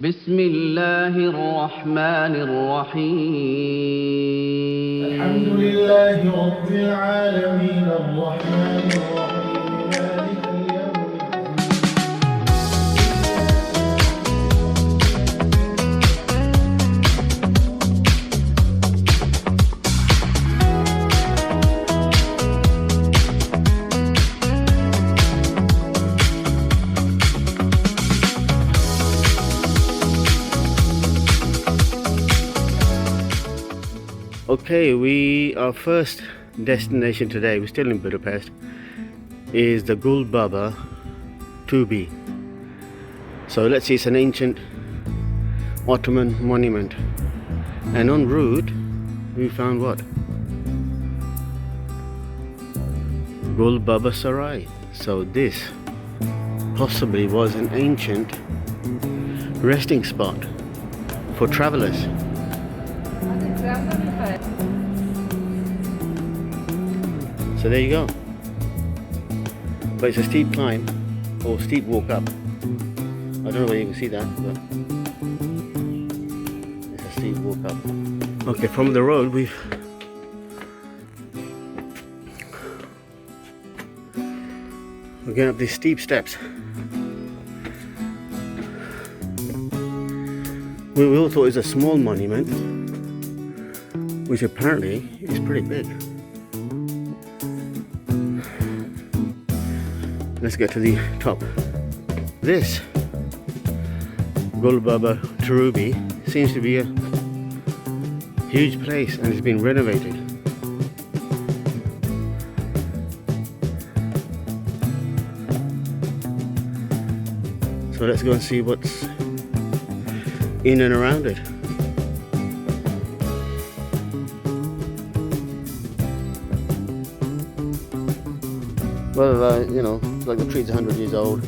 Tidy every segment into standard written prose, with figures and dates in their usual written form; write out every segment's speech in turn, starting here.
بسم الله الرحمن الرحيم الحمد لله رب العالمين الرحمن الرحيم مالك اليوم Okay, our first destination today, we're still in Budapest, is the Gul Baba Tubi. So let's see, it's an ancient Ottoman monument. And en route, we found what? Gul Baba Sarai. So this possibly was an ancient resting spot for travelers. So there you go. But it's a steep climb or steep walk up. I don't know whether you can see that, but it's a steep walk up. Okay, from the road we're going up these steep steps. We all thought it was a small monument, which apparently is pretty big. Let's get to the top. This Gul Baba Tubi seems to be a huge place and it's been renovated. So let's go and see what's in and around it. Well, like the tree's 100 years old,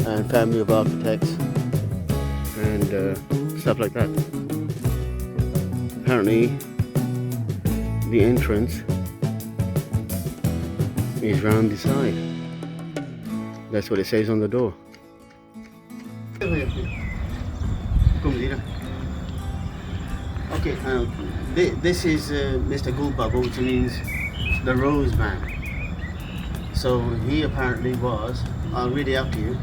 and family of architects, and stuff like that. Apparently, the entrance is round the side. That's what it says on the door. Okay, this is Mr. Gul Baba, which means the Rose Man. So he apparently was, I'll read it out to you.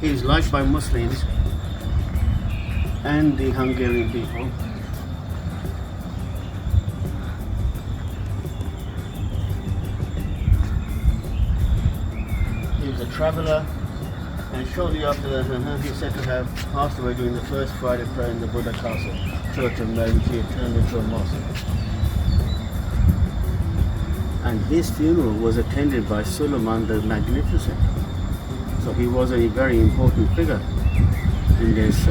He was liked by Muslims and the Hungarian people. He was a traveller, and shortly after that he is said to have passed away during the first Friday prayer in the Buddha Castle Church of Mary, which he had turned into a mosque. And his funeral was attended by Suleiman the Magnificent. So he was a very important figure in this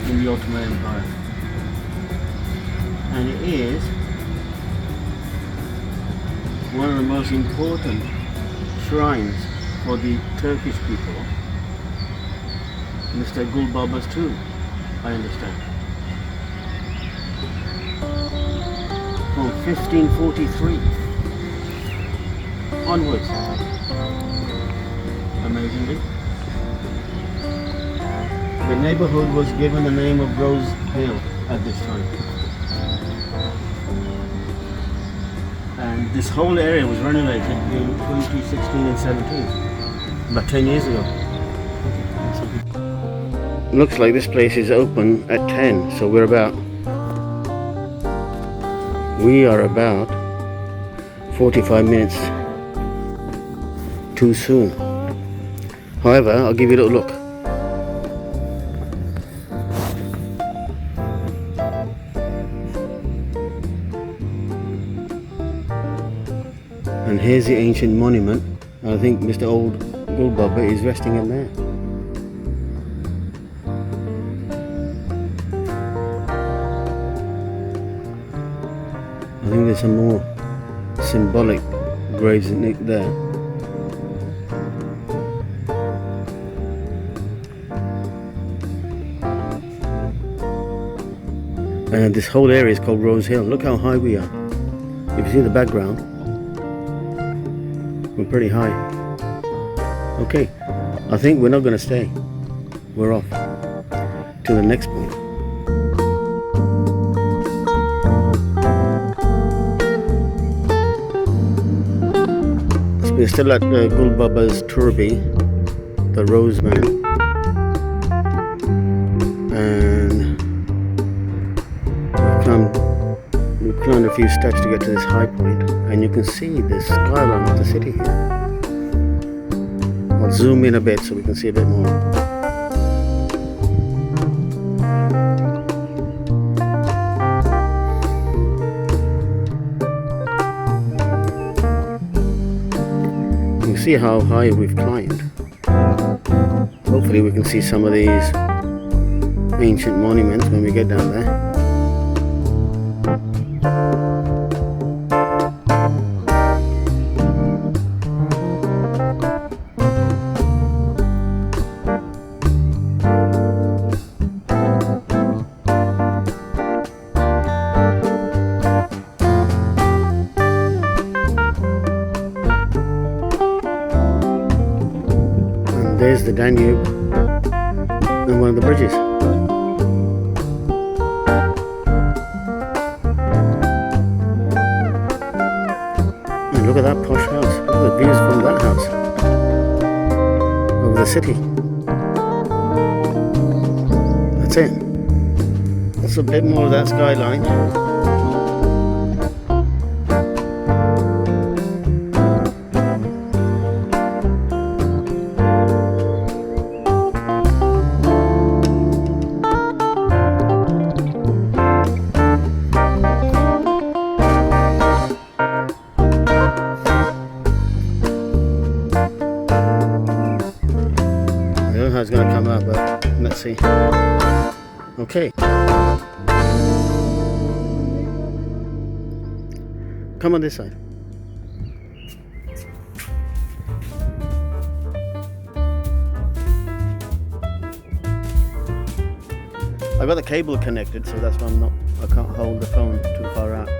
in the Ottoman Empire. And it is one of the most important shrines for the Turkish people. Mr. Gul Baba's too, I understand. From 1543 onwards. Amazingly. The neighborhood was given the name of Rose Hill at this time. And this whole area was renovated in 2016 and 17, about 10 years ago. Looks like this place is open at 10, so we are about 45 minutes too soon. However, I'll give you a little look. And here's the ancient monument. I think Mr. Old Gul Baba is resting in there. I think there's some more symbolic graves there. And this whole area is called Rose Hill. Look how high we are. If you see the background, we're pretty high. Okay, I think we're not going to stay. We're off to the next point. So we're still at Gul Baba's Turbi, the Rose Man, and we've climbed a few steps to get to this high point, and you can see the skyline of the city here. I'll zoom in a bit so we can see a bit more. You can see how high we've climbed. Hopefully we can see some of these ancient monuments when we get down there. There's the Danube and one of the bridges. And look at that posh house. Look at the views from that house over the city. That's it. That's a bit more of that skyline. It's going to come out, but let's see. Okay. Come on this side. I got the cable connected, so that's why I can't hold the phone too far out.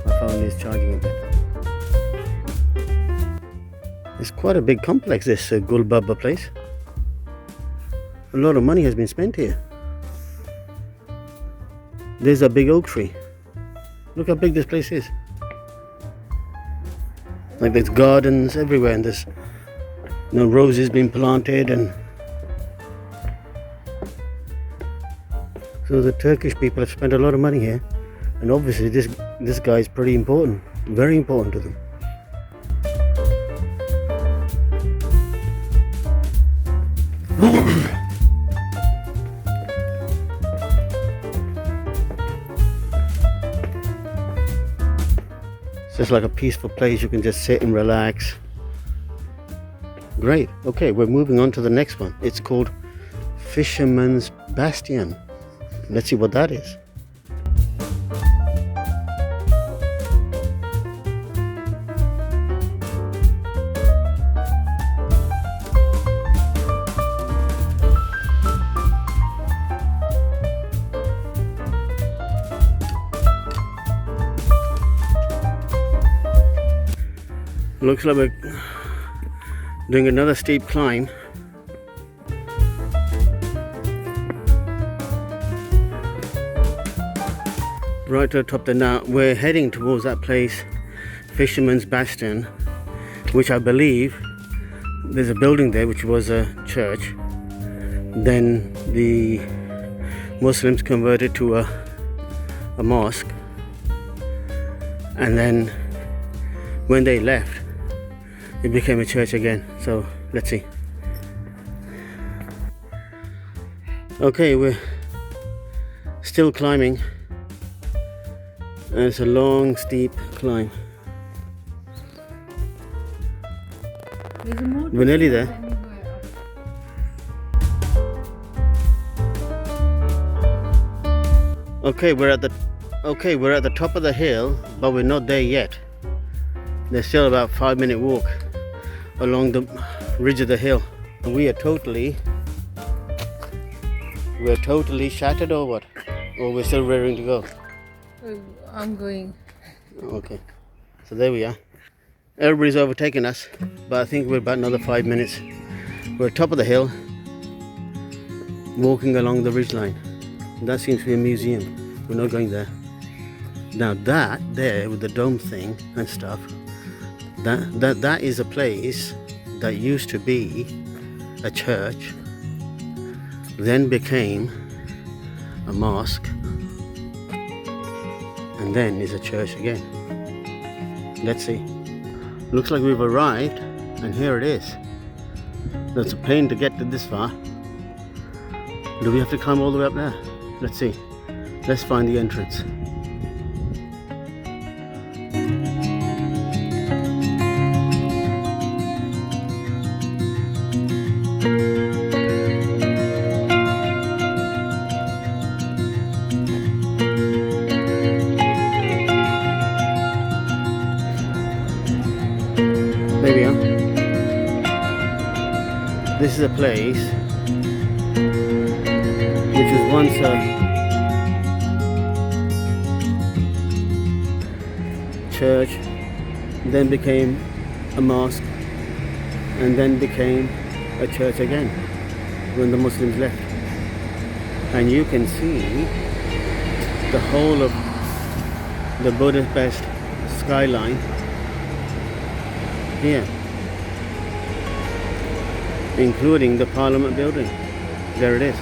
My phone is charging a bit. It's quite a big complex, this Gul Baba place. A lot of money has been spent here. There's a big oak tree. Look how big this place is. Like there's gardens everywhere, and there's roses being planted, and so the Turkish people have spent a lot of money here, and obviously this guy is pretty important, very important to them. It's just like a peaceful place. You can just sit and relax. Great. Okay, we're moving on to the next one. It's called Fisherman's Bastion. Let's see what that is. Looks like we're doing another steep climb. Right to the top there now. We're heading towards that place, Fisherman's Bastion, which I believe there's a building there which was a church. Then the Muslims converted to a mosque, and then when they left, it became a church again. So let's see. Okay, we're still climbing, and it's a long, steep climb. We're nearly there. Okay, we're at the top of the hill, but we're not there yet. There's still about a 5-minute walk along the ridge of the hill. And we're totally shattered, or what? Or we're still raring to go? I'm going. Okay, so there we are. Everybody's overtaken us, but I think we're about another 5 minutes. We're at top of the hill, walking along the ridgeline. That seems to be a museum. We're not going there. Now that there with the dome thing and stuff, that is a place that used to be a church, then became a mosque, and then is a church again. Let's see. Looks like we've arrived, and here it is. It's a pain to get to this far. Do we have to climb all the way up there? Let's see. Let's find the entrance. There we are. This is a place which was once a church, then became a mosque, and then became a church again when the Muslims left. And you can see the whole of the Budapest skyline here, including the Parliament Building. There it is.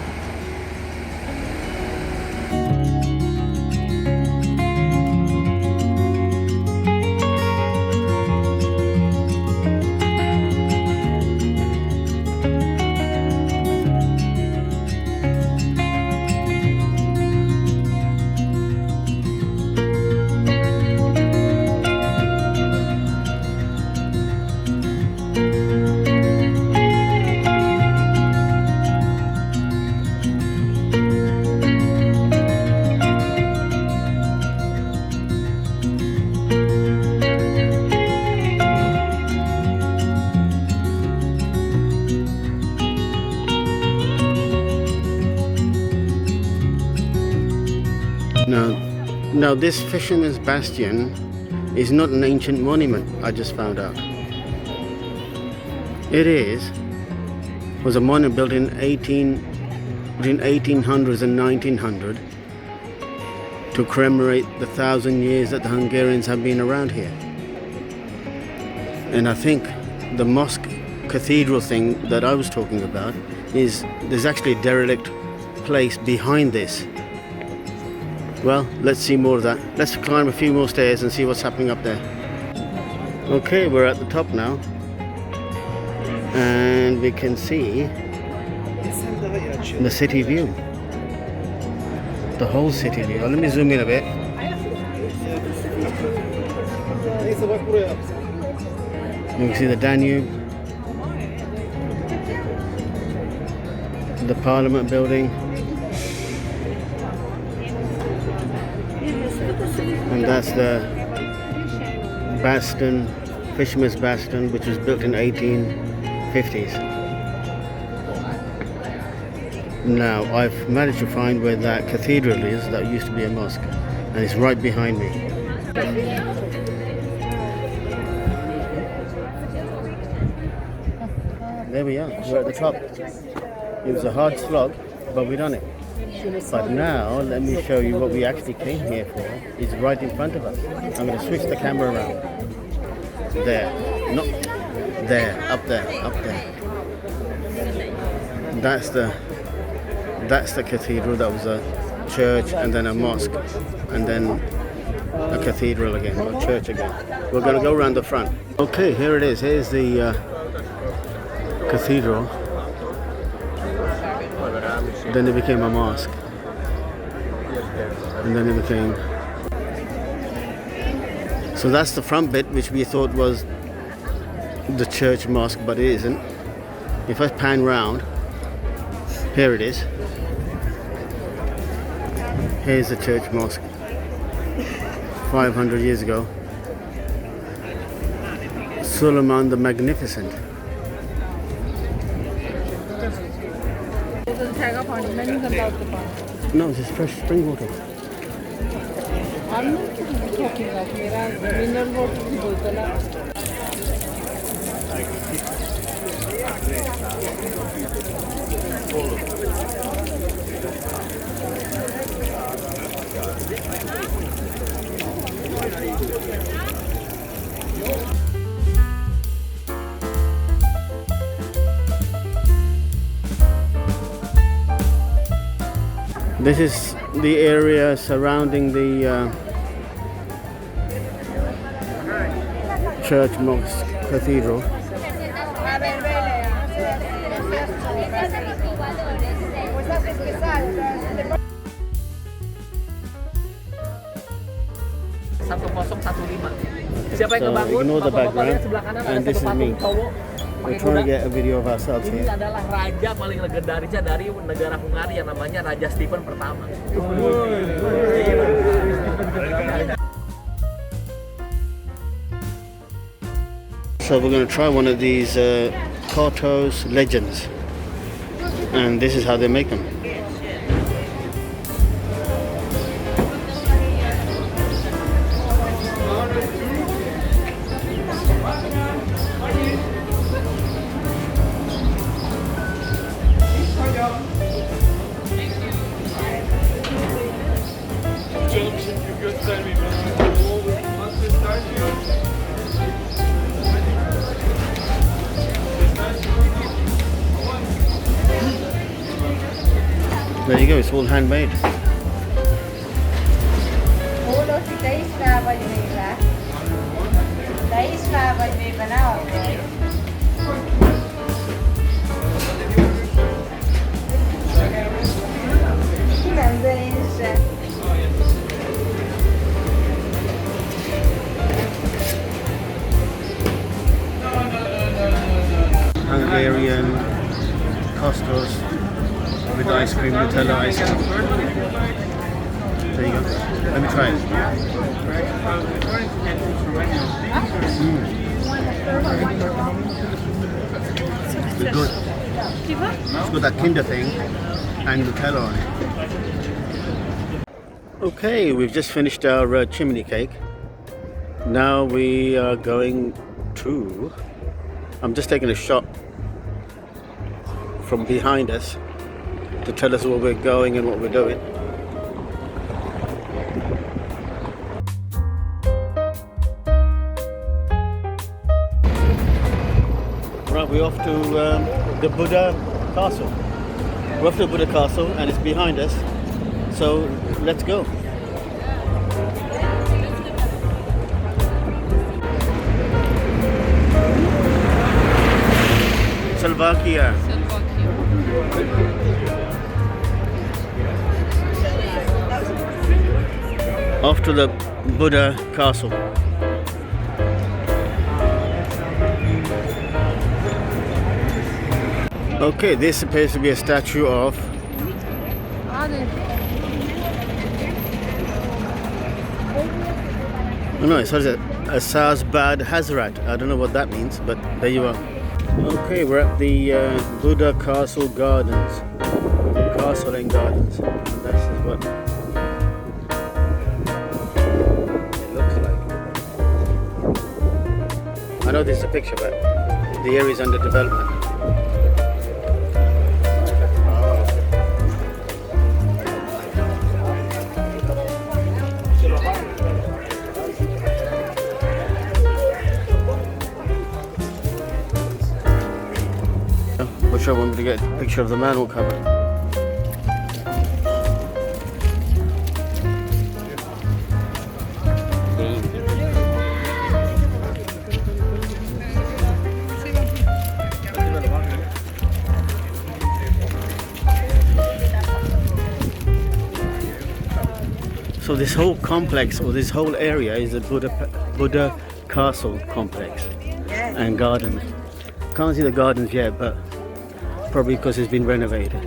Now this Fisherman's Bastion is not an ancient monument, I just found out. It was a monument built in between 1800s and 1900 to commemorate the 1,000 years that the Hungarians have been around here. And I think the mosque cathedral thing that I was talking about is there's actually a derelict place behind this. Well, let's see more of that. Let's climb a few more stairs and see what's happening up there. Okay, we're at the top now, and we can see the city view, the whole city view. Let me zoom in a bit. You can see the Danube, the Parliament Building, and that's the Bastion, Fisherman's Bastion, which was built in 1850s. Now, I've managed to find where that cathedral is, that used to be a mosque, and it's right behind me. There we are, we're at the top. It was a hard slog, but we done it. But now, let me show you what we actually came here for. It's right in front of us. I'm going to switch the camera around. There. No. There. Up there. Up there. That's the cathedral. That was a church and then a mosque. And then a cathedral again, or church again. We're going to go around the front. Okay, here it is. Here's the cathedral. Then it became a mosque, and then it became. So that's the front bit, which we thought was the church mosque, but it isn't. If I pan round, here it is. Here's the church mosque. 500 years ago, Osman the Magnificent. No, this is fresh spring water. This is the area surrounding the church, mosque, cathedral. Siapa yang kebangun? So ignore the background, Sebelah kanan ada and this satu is me. patung cowok We're pakai trying to kuda. get a video of ourselves Ini here. adalah raja paling legendarisnya dari negara Hungari yang namanya Raja Stephen pertama. So we're going to try one of these Kartos legends, and this is how they make them. There you go, it's all handmade. Hungarian costos with ice cream, Nutella ice cream. There you go. Let me try it. It's good. It's got that Kinder thing and Nutella on it. Okay, we've just finished our chimney cake. Now we are going to... I'm just taking a shot from behind us to tell us where we're going and what we're doing. Right, we're off to the Buddha Castle. We're off to the Buddha Castle and it's behind us. So let's go. Slovakia. Off to the Buddha Castle. Okay, this appears to be a statue of oh no, it says Asaz Bad Hazrat. I don't know what that means, but there you are. Okay, we're at the Buddha Castle Gardens. Castle and Gardens. This is what it looks like. I know this is a picture, but the area is under development. Wish I wanted to get a picture of the manhole cover. So this whole complex, or this whole area, is the Buddha Castle complex and gardens. Can't see the gardens yet, but probably because it's been renovated.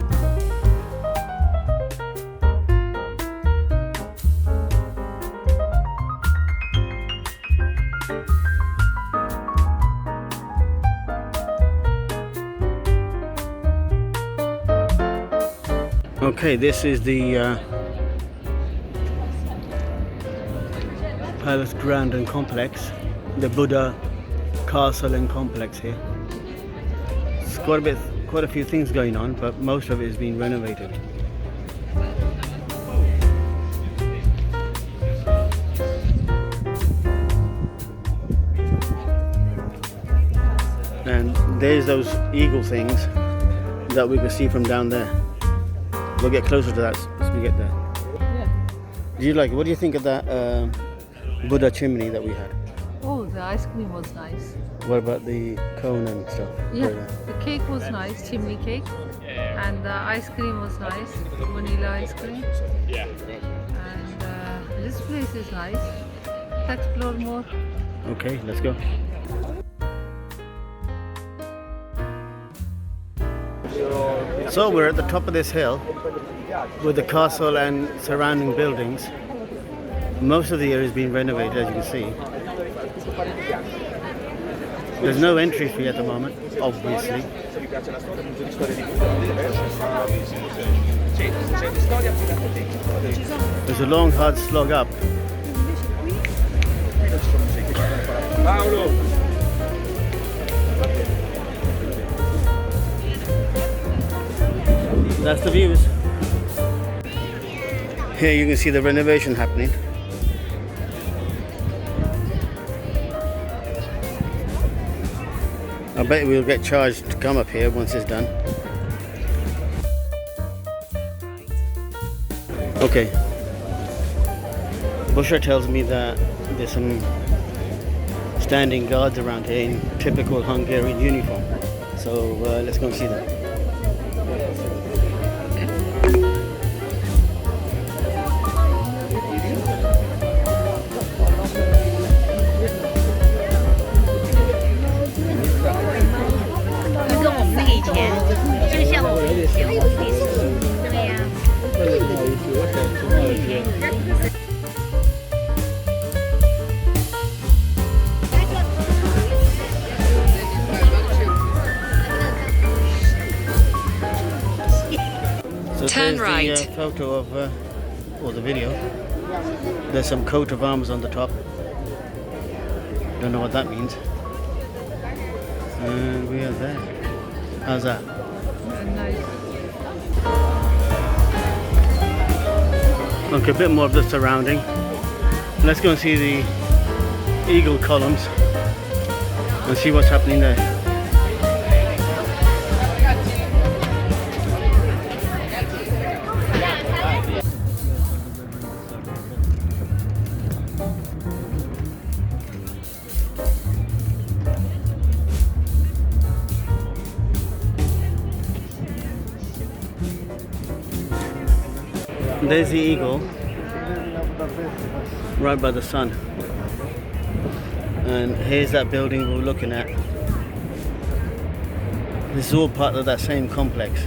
Okay, this is the Palace Ground and Complex, the Buddha Castle and Complex here. It's quite a few things going on, but most of it is being renovated. And there's those eagle things that we can see from down there. We'll get closer to that as we get there. What do you think of that Buddha chimney that we had? Oh, the ice cream was nice. What about the cone and stuff? Yeah, the cake was nice, chimney cake. And the ice cream was nice, vanilla ice cream. And this place is nice. Let's explore more. Okay, let's go. So we're at the top of this hill with the castle and surrounding buildings. Most of the area has been renovated, as you can see. There's no entry fee at the moment, obviously. There's a long, hard slog up. That's the views. Here you can see the renovation happening. I bet we'll get charged to come up here once it's done. Okay. Busher tells me that there's some standing guards around here in typical Hungarian uniform. So let's go and see them. Turn right. The photo of, or the video. There's some coat of arms on the top. Don't know what that means. And we are there. How's that? Nice. Okay, a bit more of the surrounding. Let's go and see the eagle columns and see what's happening there. There's the eagle right by the sun, and here's that building we're looking at. This is all part of that same complex.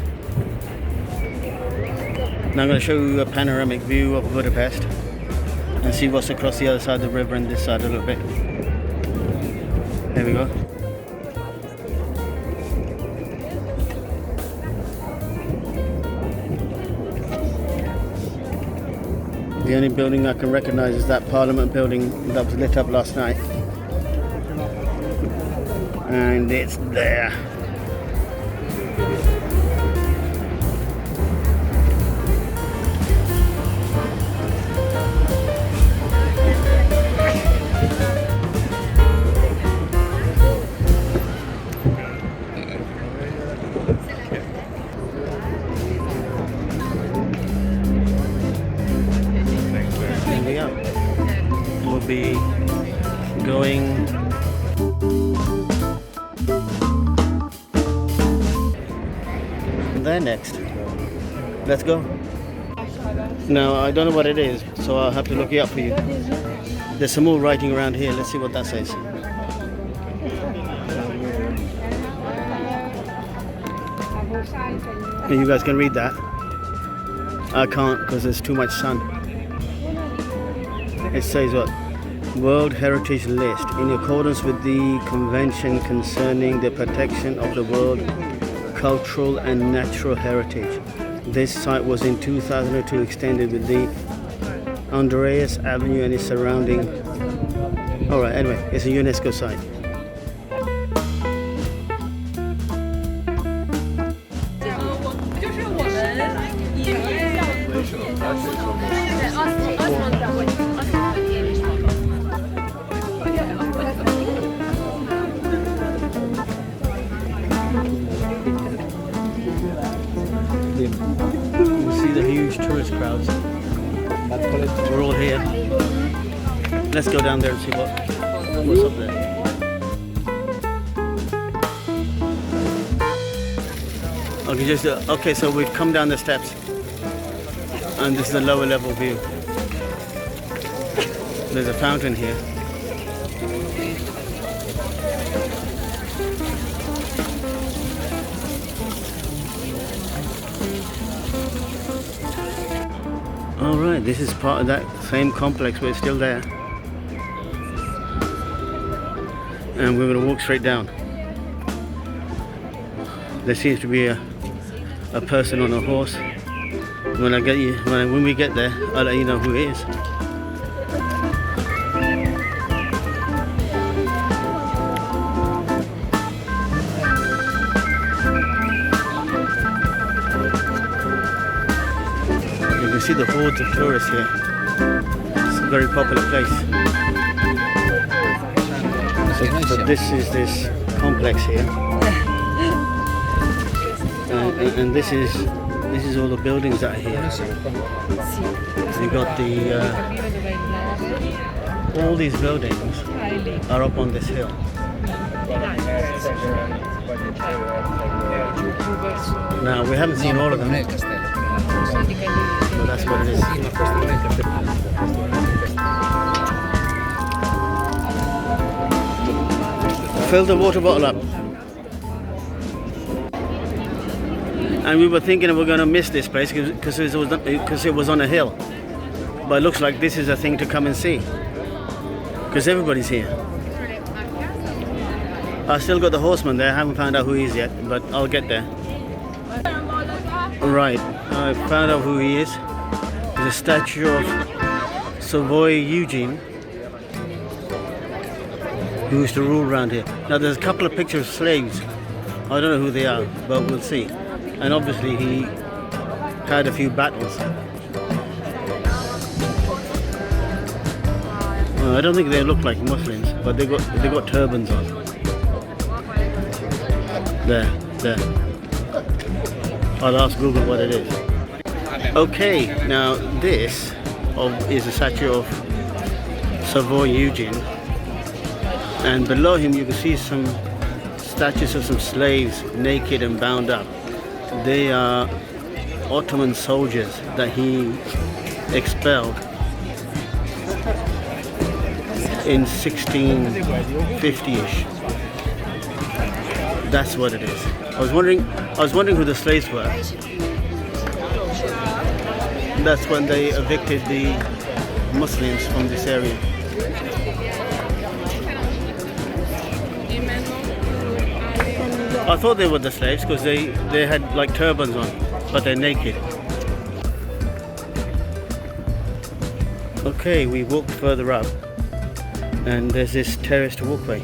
Now I'm going to show you a panoramic view of Budapest and see what's across the other side of the river and this side a little bit. There we go. The only building I can recognize is that Parliament building that was lit up last night. And it's there. We'll be going there next. Let's go. Now I don't know what it is, so I'll have to look it up for you. There's some more writing around here. Let's see what that says. You guys can read that. I can't because there's too much sun. It says what? World Heritage List. In accordance with the Convention concerning the protection of the world cultural and natural heritage. This site was in 2002 extended with the Andreas Avenue and its surrounding All right, anyway, it's a UNESCO site. You see the huge tourist crowds. We're all here. Let's go down there and see what's up there. Okay, so we've come down the steps, and this is the lower level view. There's a fountain here. All right, this is part of that same complex, but it's still there. And we're going to walk straight down. There seems to be a person on a horse. When we get there, I'll let you know who he is. You can see the hordes of tourists here. It's a very popular place. So this is this complex here, and this is all the buildings that are here. You got all these buildings are up on this hill. Now we haven't seen all of them, but that's what it is. Fill the water bottle up. And we were thinking we're going to miss this place because it was on a hill. But it looks like this is a thing to come and see, because everybody's here. I still got the horseman there. I haven't found out who he is yet, but I'll get there. Right, I found out who he is. There's a statue of Savoy Eugene, who used to rule around here. Now there's a couple of pictures of slaves. I don't know who they are, but we'll see. And obviously he had a few battles. I don't think they look like Muslims, but they got turbans on. There. I'll ask Google what it is. Okay, now this is a statue of Savoy Eugene, and below him you can see some statues of some slaves naked and bound up. They are Ottoman soldiers that he expelled in 1650-ish. That's what it is. I was wondering who the slaves were. That's when they evicted the Muslims from this area. I thought they were the slaves because they had like turbans on, but they're naked. Okay, we walked further up, and there's this terraced walkway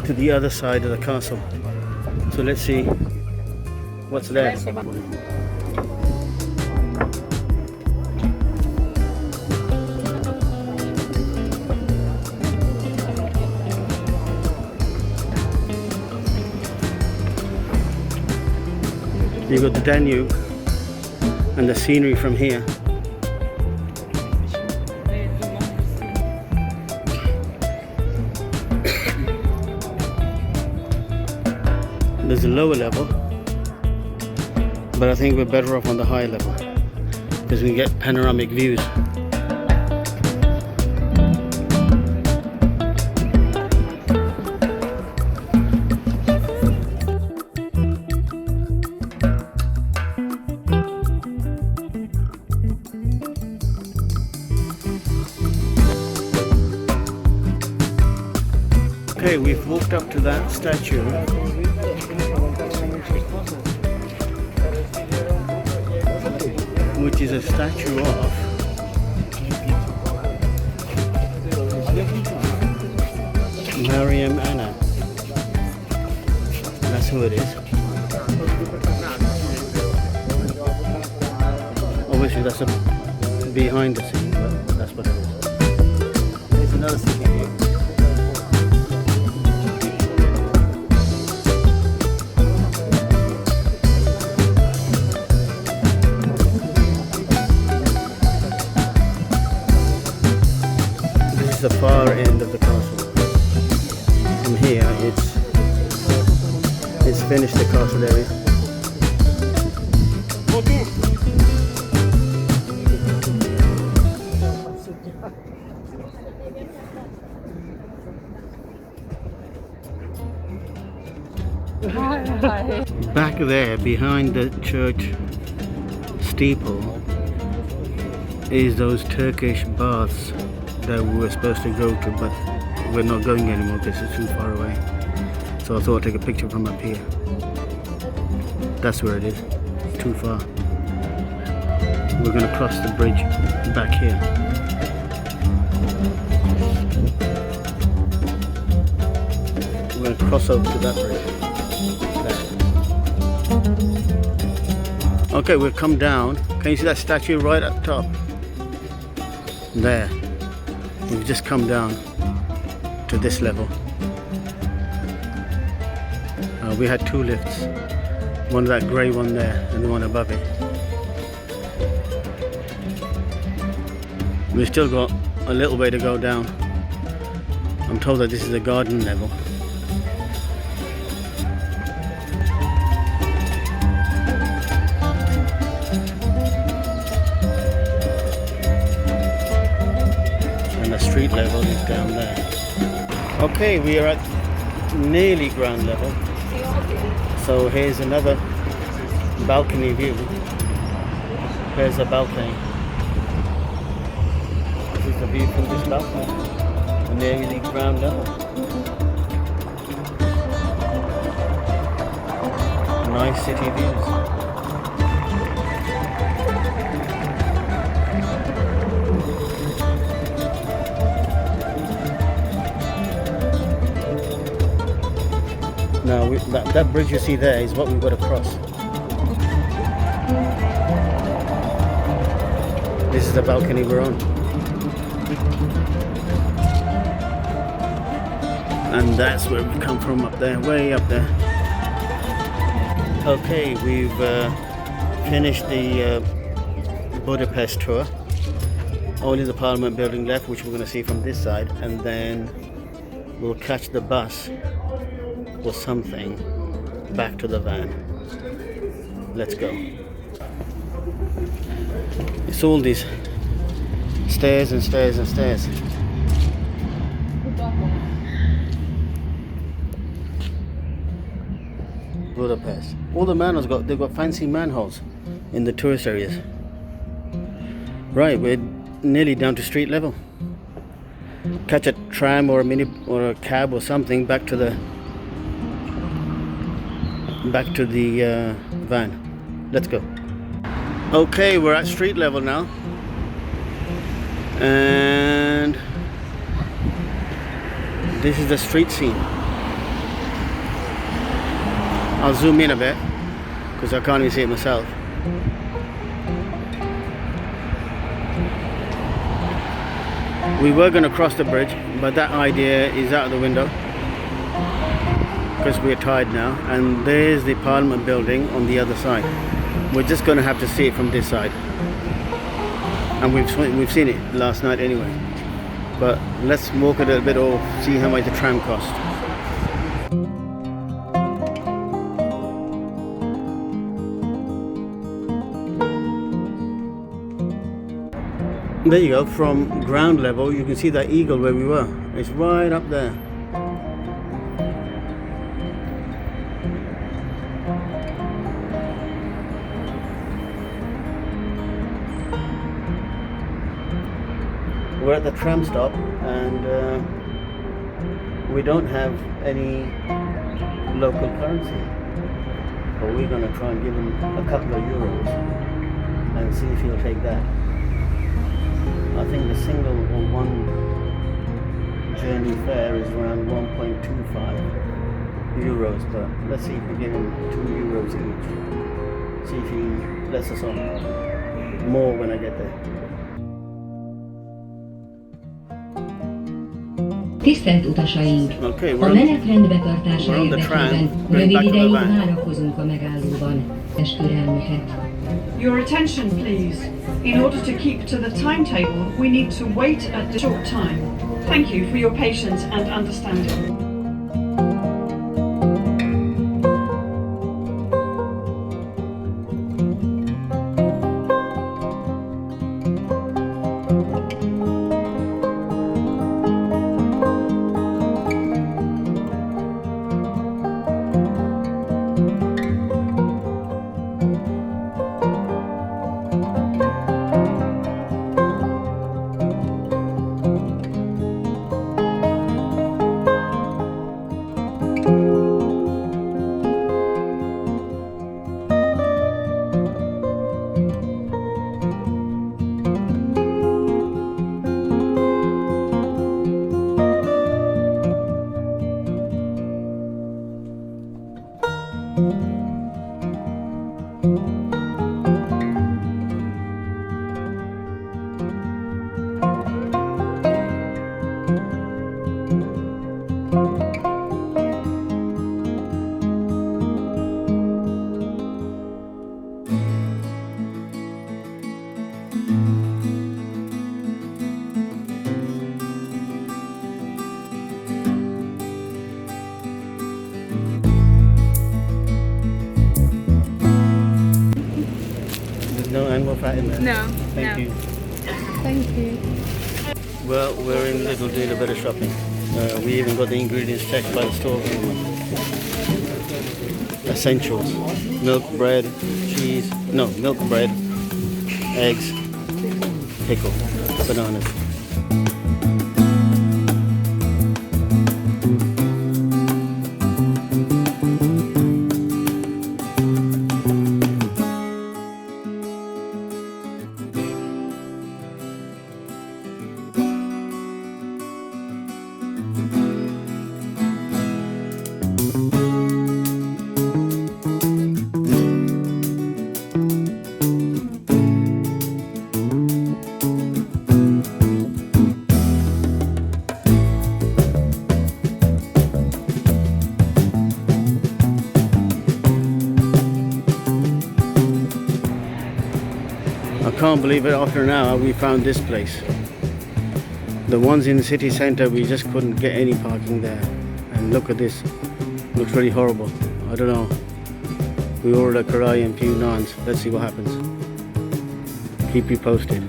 to the other side of the castle. So let's see what's there. You've got the Danube and the scenery from here. There's a lower level, but I think we're better off on the higher level because we get panoramic views. Okay, we've walked up to that statue, which is a statue of Mariam Anna. That's who it is. Obviously that's a behind the scene, but that's what it is. There's another city here. This is the far end of the castle. From here it's finished, the castle area. Back there behind the church steeple is those Turkish baths that we were supposed to go to, but we're not going anymore because it's too far away. So I thought I'd take a picture from up here. That's where it is. It's too far. We're going to cross the bridge back here. We're going to cross over to that bridge. There. Okay, we've come down. Can you see that statue right at the top? There. We've just come down to this level. We had two lifts. One that grey one there and the one above it. We've still got a little way to go down. I'm told that this is the garden level. And the street level is down there. Okay, we are at nearly ground level. So here's another balcony view. Here's a balcony. This is the view from this balcony. Nearly ground level. Nice city views. Now that bridge you see there is what we've got to cross. This is the balcony we're on. And that's where we come from, up there, way up there. Okay, we've finished the Budapest tour. Only the Parliament Building left, which we're going to see from this side, and then we'll catch the bus or something back to the van. Let's go. It's all these stairs and stairs and stairs. Budapest. All the manholes they've got fancy manholes in the tourist areas. Right, we're nearly down to street level. Catch a tram or a mini or a cab or something back to the van. Let's go. Okay, we're at street level now, and this is the street scene. I'll zoom in a bit because I can't even see it myself. We were going to cross the bridge, but that idea is out of the window because we're tired now. And there's the Parliament Building on the other side. We're just going to have to see it from this side, and we've seen it last night anyway. But let's walk a little bit or see how much the tram cost. There you go, from ground level you can see that eagle where we were. It's right up there. We're at the tram stop, and we don't have any local currency, but we're going to try and give him a couple of euros and see if he'll take that. I think the single or journey fare is around 1.25 euros, but let's see if we give him 2 euros each. See if he lets us on more when I get there. Tisztelt utasaink! Okay, A menetrend betartása érdekében rövid ideig várakozunk a megállóban. Türelmüket. Your attention, please. In order to keep to the timetable, we need to wait a short time. Thank you for your patience and understanding. No animal fat in there? No. Thank you. Thank you. Well, we're in Lidl doing a bit of shopping. We even got the ingredients checked by the store. Essentials. Milk, bread, cheese. No, milk, bread, eggs, pickle, bananas. I can't believe it, after an hour we found this place. The ones in the city centre, we just couldn't get any parking there. And look at this, looks really horrible. I don't know. We ordered a karai and few naans. Let's see what happens. Keep you posted.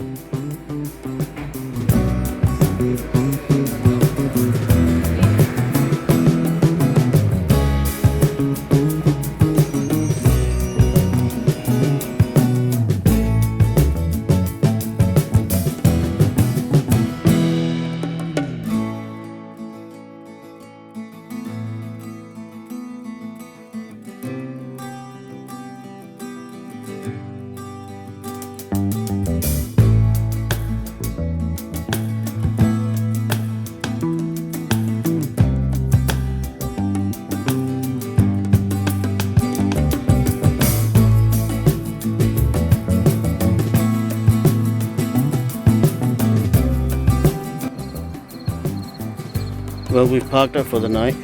Well, we've parked up for the night.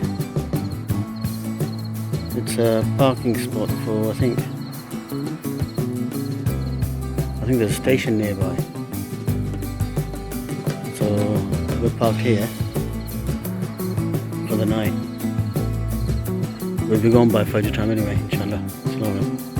It's a parking spot for, I think there's a station nearby. So we're parked here for the night. We'll be gone by Fajr time anyway, inshallah. Assalamu alaikum.